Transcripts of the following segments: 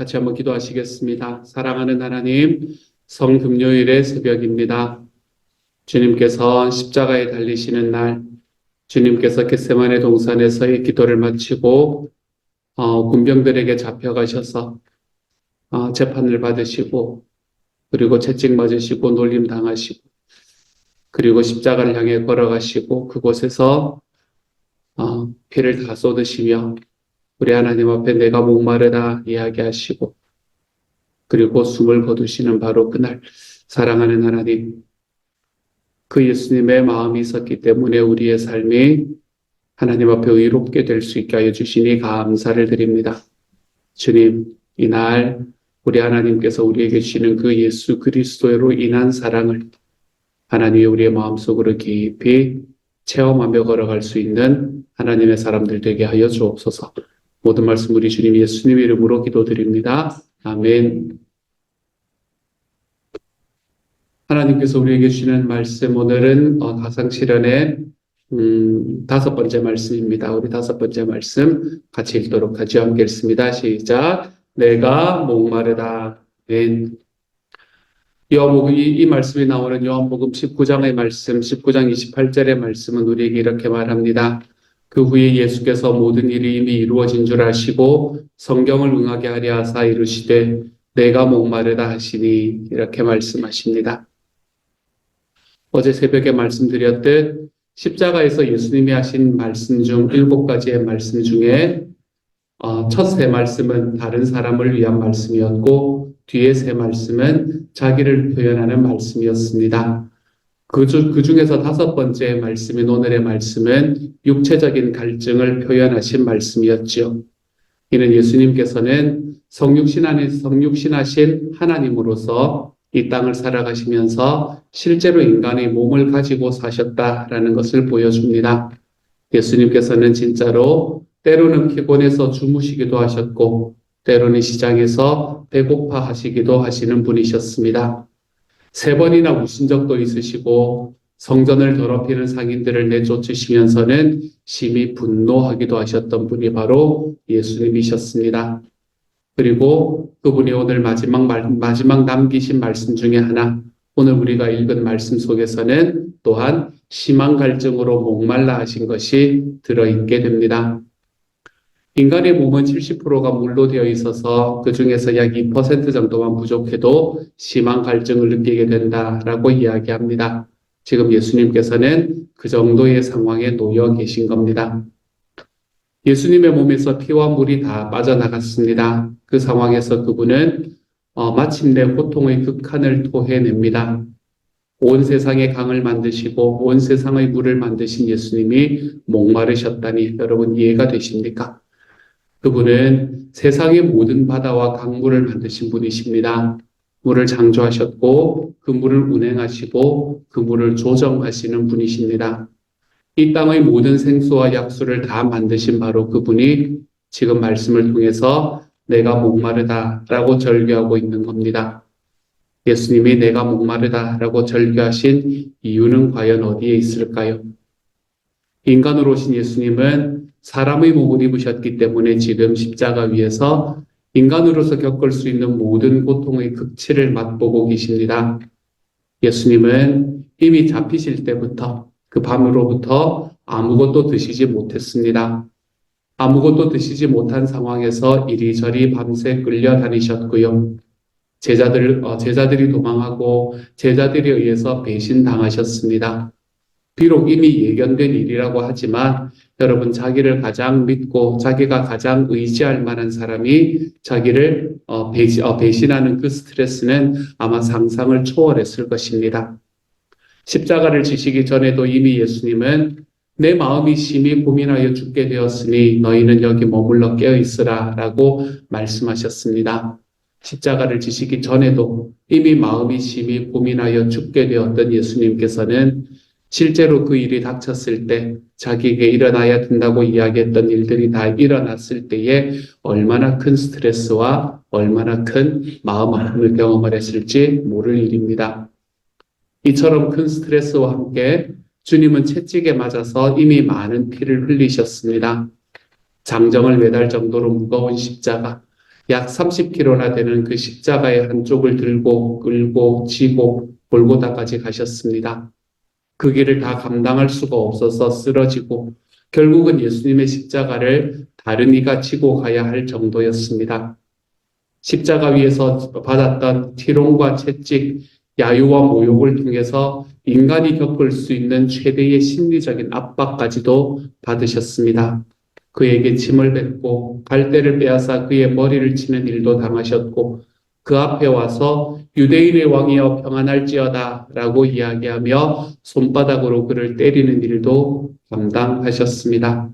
같이 한번 기도하시겠습니다. 사랑하는 하나님, 성금요일의 새벽입니다. 주님께서 십자가에 달리시는 날, 주님께서 겟세마네 동산에서의 기도를 마치고 군병들에게 잡혀가셔서 재판을 받으시고, 그리고 채찍 맞으시고 놀림 당하시고, 그리고 십자가를 향해 걸어가시고 그곳에서 피를 다 쏟으시며 우리 하나님 앞에 내가 목마르다 이야기하시고, 그리고 숨을 거두시는 바로 그날, 사랑하는 하나님, 그 예수님의 마음이 있었기 때문에 우리의 삶이 하나님 앞에 의롭게 될 수 있게 하여 주시니 감사를 드립니다. 주님, 이날 우리 하나님께서 우리에게 주시는 그 예수 그리스도로 인한 사랑을 하나님이 우리의 마음속으로 깊이 체험하며 걸어갈 수 있는 하나님의 사람들 되게 하여 주옵소서. 모든 말씀 우리 주님 예수님 이름으로 기도드립니다. 아멘. 하나님께서 우리에게 주시는 말씀, 오늘은 가상실현의 5번째 말씀입니다. 우리 5번째 말씀 같이 읽도록 하죠. 함께 읽습니다. 시작. 내가 목마르다. 아멘. 이 말씀이 나오는 요한복음 19장의 말씀, 19장 28절의 말씀은 우리에게 이렇게 말합니다. 그 후에 예수께서 모든 일이 이미 이루어진 줄 아시고 성경을 응하게 하려 하사 이르시되 내가 목마르다 하시니, 이렇게 말씀하십니다. 어제 새벽에 말씀드렸듯 십자가에서 예수님이 하신 말씀 중 7가지의 말씀 중에 첫 3말씀은 다른 사람을 위한 말씀이었고 뒤에 3말씀은 자기를 표현하는 말씀이었습니다. 그 중에서 5번째 말씀인 오늘의 말씀은 육체적인 갈증을 표현하신 말씀이었지요. 이는 예수님께서는 성육신하신 하나님으로서 이 땅을 살아가시면서 실제로 인간의 몸을 가지고 사셨다라는 것을 보여줍니다. 예수님께서는 진짜로 때로는 피곤해서 주무시기도 하셨고 때로는 시장에서 배고파 하시기도 하시는 분이셨습니다. 3번이나 우신 적도 있으시고 성전을 더럽히는 상인들을 내쫓으시면서는 심히 분노하기도 하셨던 분이 바로 예수님이셨습니다. 그리고 그분이 오늘 마지막 남기신 말씀 중에 하나, 오늘 우리가 읽은 말씀 속에서는 또한 심한 갈증으로 목말라 하신 것이 들어있게 됩니다. 인간의 몸은 70%가 물로 되어 있어서 그 중에서 약 2% 정도만 부족해도 심한 갈증을 느끼게 된다라고 이야기합니다. 지금 예수님께서는 그 정도의 상황에 놓여 계신 겁니다. 예수님의 몸에서 피와 물이 다 빠져나갔습니다. 그 상황에서 그분은 마침내 고통의 극한을 토해냅니다. 온 세상의 강을 만드시고 온 세상의 물을 만드신 예수님이 목마르셨다니 여러분 이해가 되십니까? 그분은 세상의 모든 바다와 강물을 만드신 분이십니다. 물을 창조하셨고 그 물을 운행하시고 그 물을 조정하시는 분이십니다. 이 땅의 모든 생수와 약수를 다 만드신 바로 그분이 지금 말씀을 통해서 내가 목마르다라고 절규하고 있는 겁니다. 예수님이 내가 목마르다라고 절규하신 이유는 과연 어디에 있을까요? 인간으로 오신 예수님은 사람의 몸을 입으셨기 때문에 지금 십자가 위에서 인간으로서 겪을 수 있는 모든 고통의 극치를 맛보고 계십니다. 예수님은 이미 잡히실 때부터 그 밤으로부터 아무것도 드시지 못했습니다. 아무것도 드시지 못한 상황에서 이리저리 밤새 끌려다니셨고요. 제자들이 도망하고 제자들에 의해서 배신당하셨습니다. 비록 이미 예견된 일이라고 하지만 여러분, 자기를 가장 믿고 자기가 가장 의지할 만한 사람이 자기를 배신하는 그 스트레스는 아마 상상을 초월했을 것입니다. 십자가를 지시기 전에도 이미 예수님은 내 마음이 심히 고민하여 죽게 되었으니 너희는 여기 머물러 깨어있으라 라고 말씀하셨습니다. 십자가를 지시기 전에도 이미 마음이 심히 고민하여 죽게 되었던 예수님께서는 실제로 그 일이 닥쳤을 때 자기에게 일어나야 된다고 이야기했던 일들이 다 일어났을 때에 얼마나 큰 스트레스와 얼마나 큰 마음 아픔을 경험을 했을지 모를 일입니다. 이처럼 큰 스트레스와 함께 주님은 채찍에 맞아서 이미 많은 피를 흘리셨습니다. 장정을 매달 정도로 무거운 십자가, 약 30km나 되는 그 십자가의 한쪽을 들고 끌고 지고 골고다까지 가셨습니다. 그 길을 다 감당할 수가 없어서 쓰러지고 결국은 예수님의 십자가를 다른 이가 지고 가야 할 정도였습니다. 십자가 위에서 받았던 희롱과 채찍, 야유와 모욕을 통해서 인간이 겪을 수 있는 최대의 심리적인 압박까지도 받으셨습니다. 그에게 침을 뱉고 갈대를 빼앗아 그의 머리를 치는 일도 당하셨고 그 앞에 와서 유대인의 왕이여 평안할지어다 라고 이야기하며 손바닥으로 그를 때리는 일도 감당하셨습니다.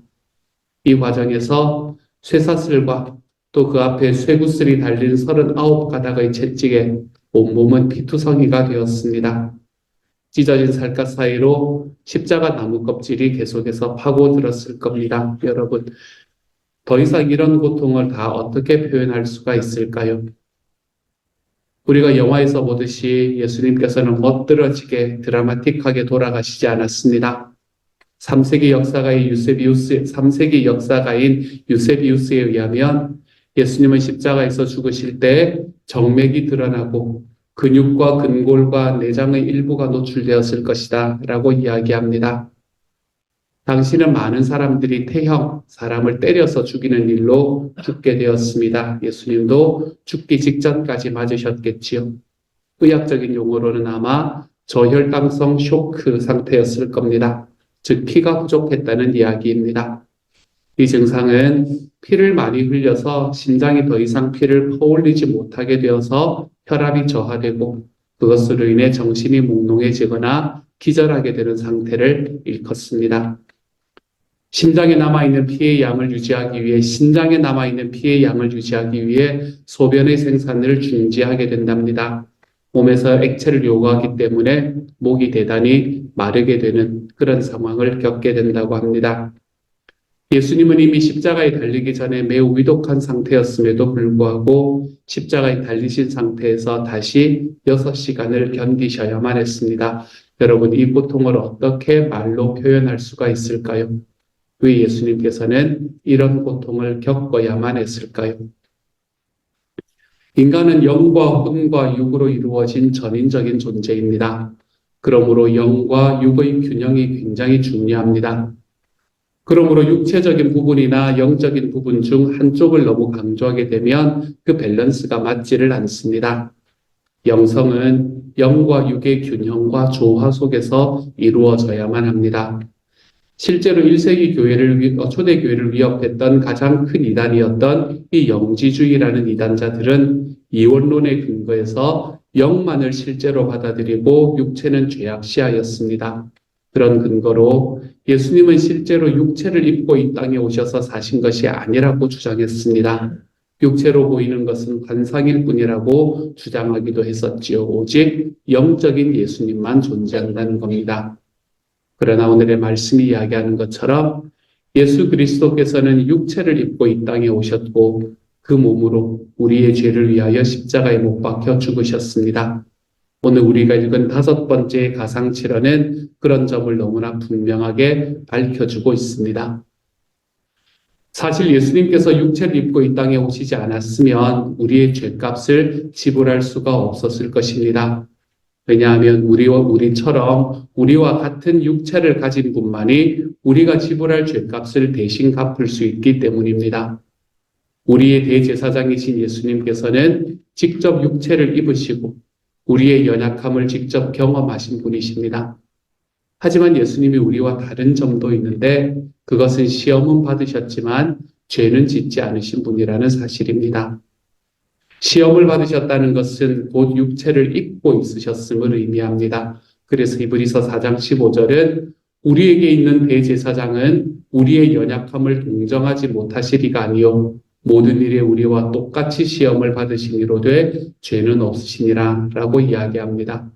이 과정에서 쇠사슬과 또 그 앞에 쇠구슬이 달린 39가닥의 채찍에 온몸은 피투성이가 되었습니다. 찢어진 살갗 사이로 십자가 나무 껍질이 계속해서 파고들었을 겁니다. 여러분, 더 이상 이런 고통을 다 어떻게 표현할 수가 있을까요? 우리가 영화에서 보듯이 예수님께서는 멋들어지게 드라마틱하게 돌아가시지 않았습니다. 3세기 역사가인 유세비우스에 의하면 예수님은 십자가에서 죽으실 때 정맥이 드러나고 근육과 근골과 내장의 일부가 노출되었을 것이다 라고 이야기합니다. 당시는 많은 사람들이 태형, 사람을 때려서 죽이는 일로 죽게 되었습니다. 예수님도 죽기 직전까지 맞으셨겠지요. 의학적인 용어로는 아마 저혈당성 쇼크 상태였을 겁니다. 즉 피가 부족했다는 이야기입니다. 이 증상은 피를 많이 흘려서 심장이 더 이상 피를 퍼올리지 못하게 되어서 혈압이 저하되고 그것으로 인해 정신이 몽롱해지거나 기절하게 되는 상태를 일컫습니다. 심장에 남아있는 피의 양을 유지하기 위해 신장에 남아있는 피의 양을 유지하기 위해 소변의 생산을 중지하게 된답니다. 몸에서 액체를 요구하기 때문에 목이 대단히 마르게 되는 그런 상황을 겪게 된다고 합니다. 예수님은 이미 십자가에 달리기 전에 매우 위독한 상태였음에도 불구하고 십자가에 달리신 상태에서 다시 6시간을 견디셔야만 했습니다. 여러분, 이 고통을 어떻게 말로 표현할 수가 있을까요? 왜 예수님께서는 이런 고통을 겪어야만 했을까요? 인간은 영과 혼과 육으로 이루어진 전인적인 존재입니다. 그러므로 영과 육의 균형이 굉장히 중요합니다. 그러므로 육체적인 부분이나 영적인 부분 중 한쪽을 너무 강조하게 되면 그 밸런스가 맞지를 않습니다. 영성은 영과 육의 균형과 조화 속에서 이루어져야만 합니다. 실제로 1세기 초대 교회를 위협했던 가장 큰 이단이었던 이 영지주의라는 이단자들은 이원론에 근거해서 영만을 실제로 받아들이고 육체는 죄악시하였습니다. 그런 근거로 예수님은 실제로 육체를 입고 이 땅에 오셔서 사신 것이 아니라고 주장했습니다. 육체로 보이는 것은 관상일 뿐이라고 주장하기도 했었지요. 오직 영적인 예수님만 존재한다는 겁니다. 그러나 오늘의 말씀이 이야기하는 것처럼 예수 그리스도께서는 육체를 입고 이 땅에 오셨고 그 몸으로 우리의 죄를 위하여 십자가에 못 박혀 죽으셨습니다. 오늘 우리가 읽은 5번째 가상칠언은 그런 점을 너무나 분명하게 밝혀주고 있습니다. 사실 예수님께서 육체를 입고 이 땅에 오시지 않았으면 우리의 죄값을 지불할 수가 없었을 것입니다. 왜냐하면 우리처럼 우리와 같은 육체를 가진 분만이 우리가 지불할 죄값을 대신 갚을 수 있기 때문입니다. 우리의 대제사장이신 예수님께서는 직접 육체를 입으시고 우리의 연약함을 직접 경험하신 분이십니다. 하지만 예수님이 우리와 다른 점도 있는데 그것은 시험은 받으셨지만 죄는 짓지 않으신 분이라는 사실입니다. 시험을 받으셨다는 것은 곧 육체를 입고 있으셨음을 의미합니다. 그래서 히브리서 4장 15절은 우리에게 있는 대제사장은 우리의 연약함을 동정하지 못하시리가 아니요 모든 일에 우리와 똑같이 시험을 받으시니로되 죄는 없으시니라 라고 이야기합니다.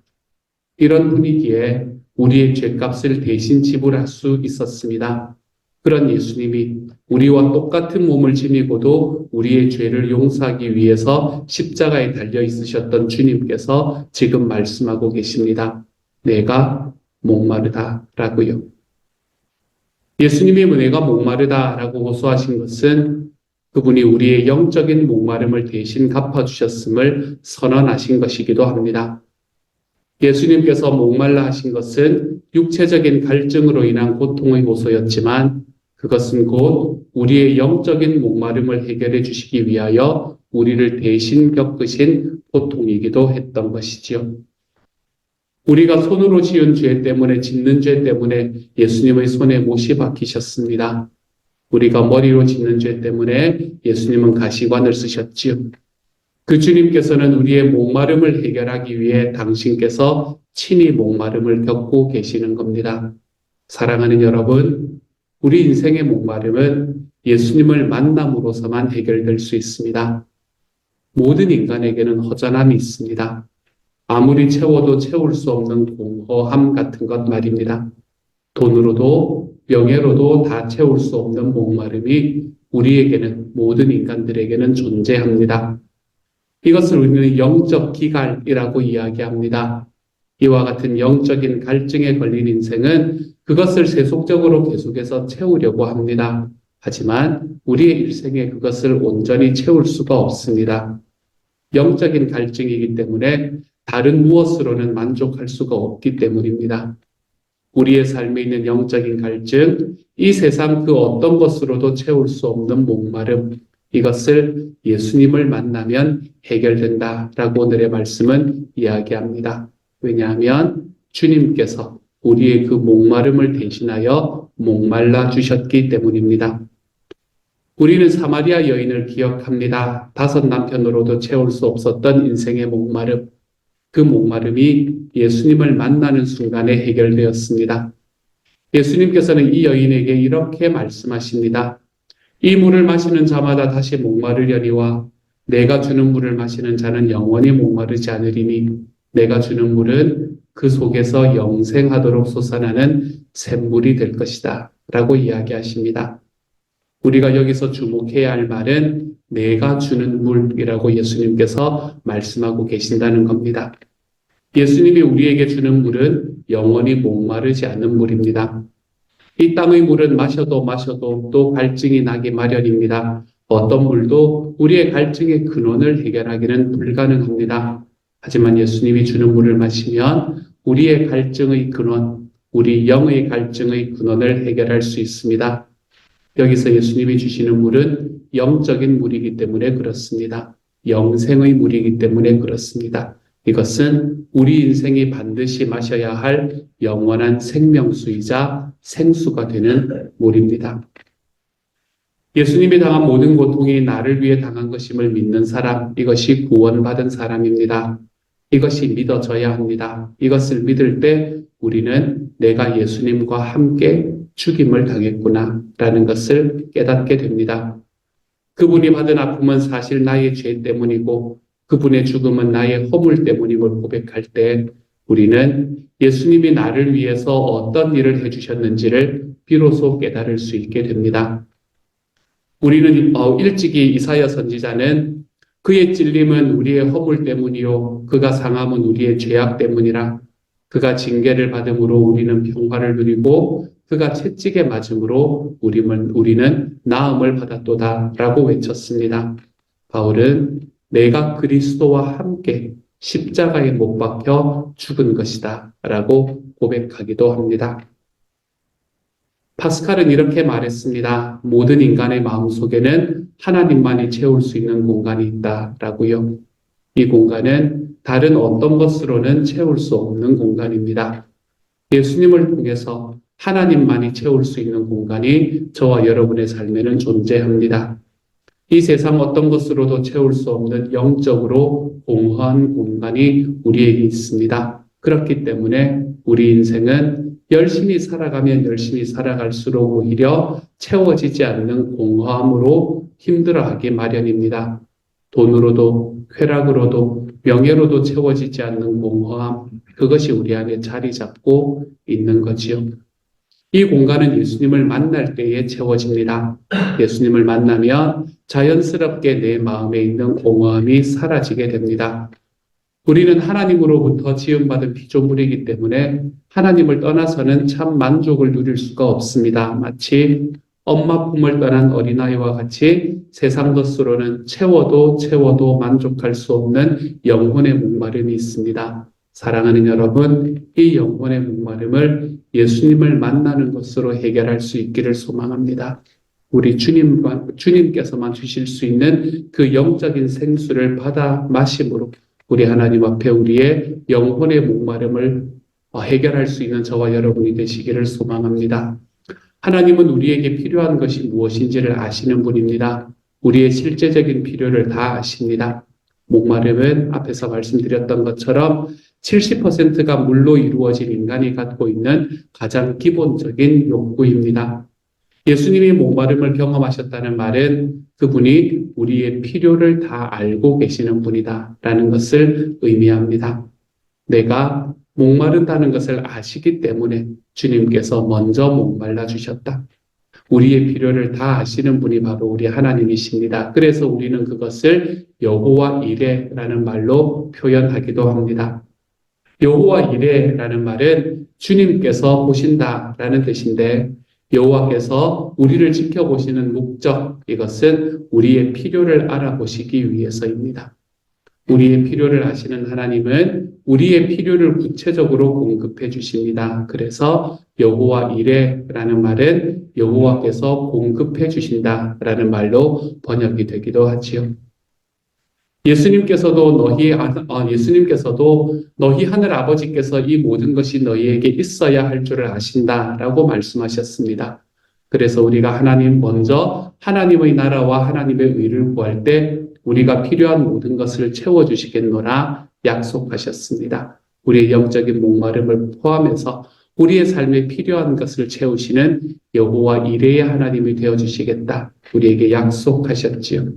이런 분위기에 우리의 죄값을 대신 지불할 수 있었습니다. 그런 예수님이 우리와 똑같은 몸을 지니고도 우리의 죄를 용서하기 위해서 십자가에 달려 있으셨던 주님께서 지금 말씀하고 계십니다. 내가 목마르다라고요. 예수님이 내가 목마르다라고 호소하신 것은 그분이 우리의 영적인 목마름을 대신 갚아주셨음을 선언하신 것이기도 합니다. 예수님께서 목말라 하신 것은 육체적인 갈증으로 인한 고통의 호소였지만 그것은 곧 우리의 영적인 목마름을 해결해 주시기 위하여 우리를 대신 겪으신 고통이기도 했던 것이지요. 우리가 손으로 지은 죄 때문에 짓는 죄 때문에 예수님의 손에 못이 박히셨습니다. 우리가 머리로 짓는 죄 때문에 예수님은 가시관을 쓰셨지요. 그 주님께서는 우리의 목마름을 해결하기 위해 당신께서 친히 목마름을 겪고 계시는 겁니다. 사랑하는 여러분, 우리 인생의 목마름은 예수님을 만남으로서만 해결될 수 있습니다. 모든 인간에게는 허전함이 있습니다. 아무리 채워도 채울 수 없는 공허함 같은 것 말입니다. 돈으로도 명예로도 다 채울 수 없는 목마름이 우리에게는 모든 인간들에게는 존재합니다. 이것을 우리는 영적 기갈이라고 이야기합니다. 이와 같은 영적인 갈증에 걸린 인생은 그것을 세속적으로 계속해서 채우려고 합니다. 하지만 우리의 일생에 그것을 온전히 채울 수가 없습니다. 영적인 갈증이기 때문에 다른 무엇으로는 만족할 수가 없기 때문입니다. 우리의 삶에 있는 영적인 갈증, 이 세상 그 어떤 것으로도 채울 수 없는 목마름, 이것을 예수님을 만나면 해결된다라고 오늘의 말씀은 이야기합니다. 왜냐하면 주님께서 우리의 그 목마름을 대신하여 목말라 주셨기 때문입니다. 우리는 사마리아 여인을 기억합니다. 5 남편으로도 채울 수 없었던 인생의 목마름, 그 목마름이 예수님을 만나는 순간에 해결되었습니다. 예수님께서는 이 여인에게 이렇게 말씀하십니다. 이 물을 마시는 자마다 다시 목마르려니와 내가 주는 물을 마시는 자는 영원히 목마르지 않으리니 내가 주는 물은 그 속에서 영생하도록 솟아나는 샘물이 될 것이다 라고 이야기하십니다. 우리가 여기서 주목해야 할 말은 내가 주는 물이라고 예수님께서 말씀하고 계신다는 겁니다. 예수님이 우리에게 주는 물은 영원히 목마르지 않는 물입니다. 이 땅의 물은 마셔도 또 갈증이 나기 마련입니다. 어떤 물도 우리의 갈증의 근원을 해결하기는 불가능합니다. 하지만 예수님이 주는 물을 마시면 우리의 갈증의 근원, 우리 영의 갈증의 근원을 해결할 수 있습니다. 여기서 예수님이 주시는 물은 영적인 물이기 때문에 그렇습니다. 영생의 물이기 때문에 그렇습니다. 이것은 우리 인생이 반드시 마셔야 할 영원한 생명수이자 생수가 되는 물입니다. 예수님이 당한 모든 고통이 나를 위해 당한 것임을 믿는 사람, 이것이 구원받은 사람입니다. 이것이 믿어져야 합니다. 이것을 믿을 때 우리는 내가 예수님과 함께 죽임을 당했구나 라는 것을 깨닫게 됩니다. 그분이 받은 아픔은 사실 나의 죄 때문이고 그분의 죽음은 나의 허물 때문임을 고백할 때 우리는 예수님이 나를 위해서 어떤 일을 해주셨는지를 비로소 깨달을 수 있게 됩니다. 우리는 일찍이 이사야 선지자는 그의 찔림은 우리의 허물 때문이요 그가 상함은 우리의 죄악 때문이라 그가 징계를 받음으로 우리는 평화를 누리고 그가 채찍에 맞음으로 우리는 나음을 받았도다 라고 외쳤습니다. 바울은 내가 그리스도와 함께 십자가에 못 박혀 죽은 것이다 라고 고백하기도 합니다. 파스칼은 이렇게 말했습니다. 모든 인간의 마음속에는 하나님만이 채울 수 있는 공간이 있다라고요. 이 공간은 다른 어떤 것으로는 채울 수 없는 공간입니다. 예수님을 통해서 하나님만이 채울 수 있는 공간이 저와 여러분의 삶에는 존재합니다. 이 세상 어떤 것으로도 채울 수 없는 영적으로 공허한 공간이 우리에게 있습니다. 그렇기 때문에 우리 인생은 열심히 살아가면 열심히 살아갈수록 오히려 채워지지 않는 공허함으로 힘들어하기 마련입니다. 돈으로도 쾌락으로도 명예로도 채워지지 않는 공허함, 그것이 우리 안에 자리 잡고 있는 거지요. 이 공간은 예수님을 만날 때에 채워집니다. 예수님을 만나면 자연스럽게 내 마음에 있는 공허함이 사라지게 됩니다. 우리는 하나님으로부터 지음받은 피조물이기 때문에 하나님을 떠나서는 참 만족을 누릴 수가 없습니다. 마치 엄마 품을 떠난 어린아이와 같이 세상 것으로는 채워도 만족할 수 없는 영혼의 목마름이 있습니다. 사랑하는 여러분, 이 영혼의 목마름을 예수님을 만나는 것으로 해결할 수 있기를 소망합니다. 우리 주님께서만 주실 수 있는 그 영적인 생수를 받아 마심으로 우리 하나님 앞에 우리의 영혼의 목마름을 해결할 수 있는 저와 여러분이 되시기를 소망합니다. 하나님은 우리에게 필요한 것이 무엇인지를 아시는 분입니다. 우리의 실제적인 필요를 다 아십니다. 목마름은 앞에서 말씀드렸던 것처럼 70%가 물로 이루어진 인간이 갖고 있는 가장 기본적인 욕구입니다. 예수님이 목마름을 경험하셨다는 말은 그분이 우리의 필요를 다 알고 계시는 분이다라는 것을 의미합니다. 내가 목마른다는 것을 아시기 때문에 주님께서 먼저 목말라 주셨다. 우리의 필요를 다 아시는 분이 바로 우리 하나님이십니다. 그래서 우리는 그것을 여호와 이레라는 말로 표현하기도 합니다. 여호와 이레라는 말은 주님께서 보신다라는 뜻인데 여호와께서 우리를 지켜보시는 목적, 이것은 우리의 필요를 알아보시기 위해서입니다. 우리의 필요를 아시는 하나님은 우리의 필요를 구체적으로 공급해 주십니다. 그래서 여호와 이레라는 말은 여호와께서 공급해 주신다라는 말로 번역이 되기도 하지요. 예수님께서도 너희 하늘 아버지께서 이 모든 것이 너희에게 있어야 할 줄을 아신다라고 말씀하셨습니다. 그래서 우리가 먼저 하나님의 나라와 하나님의 의를 구할 때 우리가 필요한 모든 것을 채워주시겠노라 약속하셨습니다. 우리의 영적인 목마름을 포함해서 우리의 삶에 필요한 것을 채우시는 여호와 이레의 하나님이 되어주시겠다. 우리에게 약속하셨지요.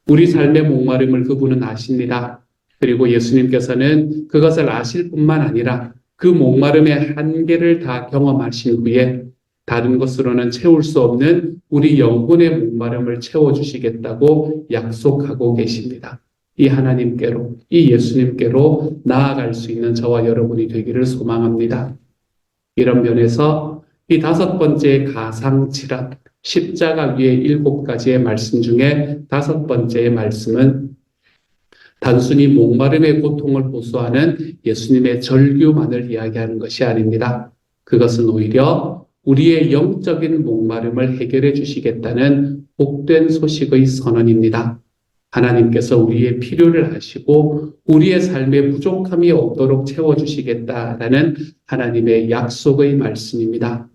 우리 삶의 목마름을 그분은 아십니다. 그리고 예수님께서는 그것을 아실 뿐만 아니라 그 목마름의 한계를 다 경험하신 후에 다른 것으로는 채울 수 없는 우리 영혼의 목마름을 채워주시겠다고 약속하고 계십니다. 이 하나님께로, 이 예수님께로 나아갈 수 있는 저와 여러분이 되기를 소망합니다. 이런 면에서 이 5번째 가상칠환, 십자가 위의 7가지의 말씀 중에 5번째의 말씀은 단순히 목마름의 고통을 호소하는 예수님의 절규만을 이야기하는 것이 아닙니다. 그것은 오히려 우리의 영적인 목마름을 해결해 주시겠다는 복된 소식의 선언입니다. 하나님께서 우리의 필요를 아시고 우리의 삶에 부족함이 없도록 채워주시겠다라는 하나님의 약속의 말씀입니다.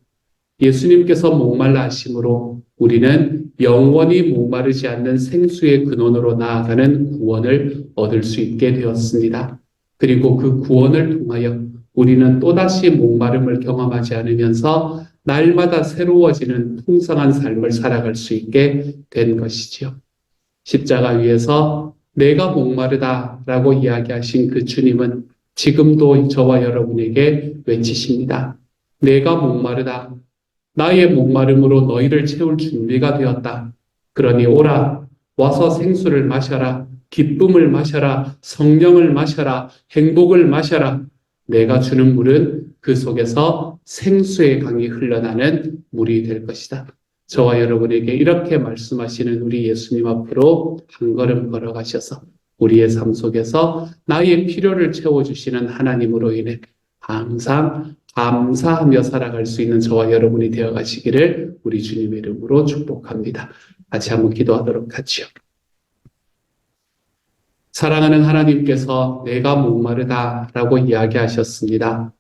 예수님께서 목말라 하심으로 우리는 영원히 목마르지 않는 생수의 근원으로 나아가는 구원을 얻을 수 있게 되었습니다. 그리고 그 구원을 통하여 우리는 또다시 목마름을 경험하지 않으면서 날마다 새로워지는 풍성한 삶을 살아갈 수 있게 된 것이지요. 십자가 위에서 내가 목마르다라고 이야기하신 그 주님은 지금도 저와 여러분에게 외치십니다. 내가 목마르다. 나의 목마름으로 너희를 채울 준비가 되었다. 그러니 오라, 와서 생수를 마셔라. 기쁨을 마셔라. 성령을 마셔라. 행복을 마셔라. 내가 주는 물은 그 속에서 생수의 강이 흘러나는 물이 될 것이다. 저와 여러분에게 이렇게 말씀하시는 우리 예수님 앞으로 한 걸음 걸어가셔서 우리의 삶 속에서 나의 필요를 채워주시는 하나님으로 인해 항상 감사하며 살아갈 수 있는 저와 여러분이 되어가시기를 우리 주님의 이름으로 축복합니다. 같이 한번 기도하도록 하지요. 사랑하는 하나님께서 내가 목마르다라고 이야기하셨습니다.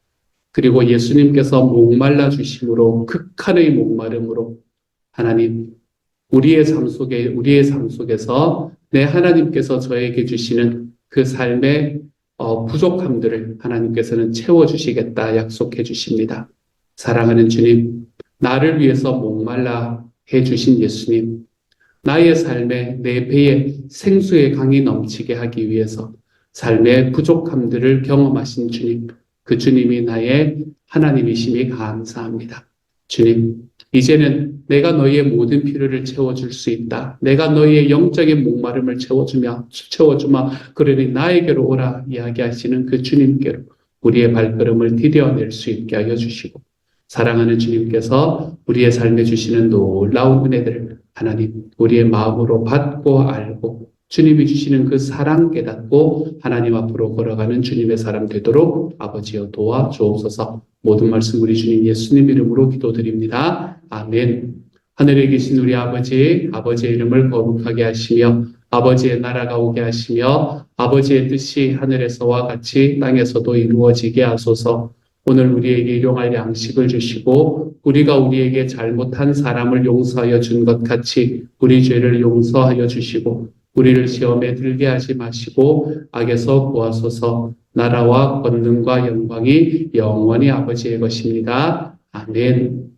그리고 예수님께서 목말라 주심으로 극한의 목마름으로 하나님, 우리의 삶 속에서 내 하나님께서 저에게 주시는 그 삶의 부족함들을 하나님께서는 채워주시겠다 약속해 주십니다. 사랑하는 주님, 나를 위해서 목말라 해주신 예수님, 나의 삶에 내 배에 생수의 강이 넘치게 하기 위해서 삶의 부족함들을 경험하신 주님, 그 주님이 나의 하나님이심이 감사합니다. 주님, 이제는 내가 너희의 모든 필요를 채워줄 수 있다. 내가 너희의 영적인 목마름을 채워주마. 그러니 나에게로 오라 이야기하시는 그 주님께로 우리의 발걸음을 디뎌낼 수 있게 하여 주시고 사랑하는 주님께서 우리의 삶에 주시는 놀라운 은혜들 하나님 우리의 마음으로 받고 알고 주님이 주시는 그 사랑 깨닫고 하나님 앞으로 걸어가는 주님의 사람 되도록 아버지여 도와주옵소서. 모든 말씀 우리 주님 예수님 이름으로 기도드립니다. 아멘. 하늘에 계신 우리 아버지, 아버지의 이름을 거룩하게 하시며 아버지의 나라가 오게 하시며 아버지의 뜻이 하늘에서와 같이 땅에서도 이루어지게 하소서. 오늘 우리에게 일용할 양식을 주시고 우리가 우리에게 잘못한 사람을 용서하여 준 것 같이 우리 죄를 용서하여 주시고 우리를 시험에 들게 하지 마시고 악에서 구하소서. 나라와 권능과 영광이 영원히 아버지의 것입니다. 아멘.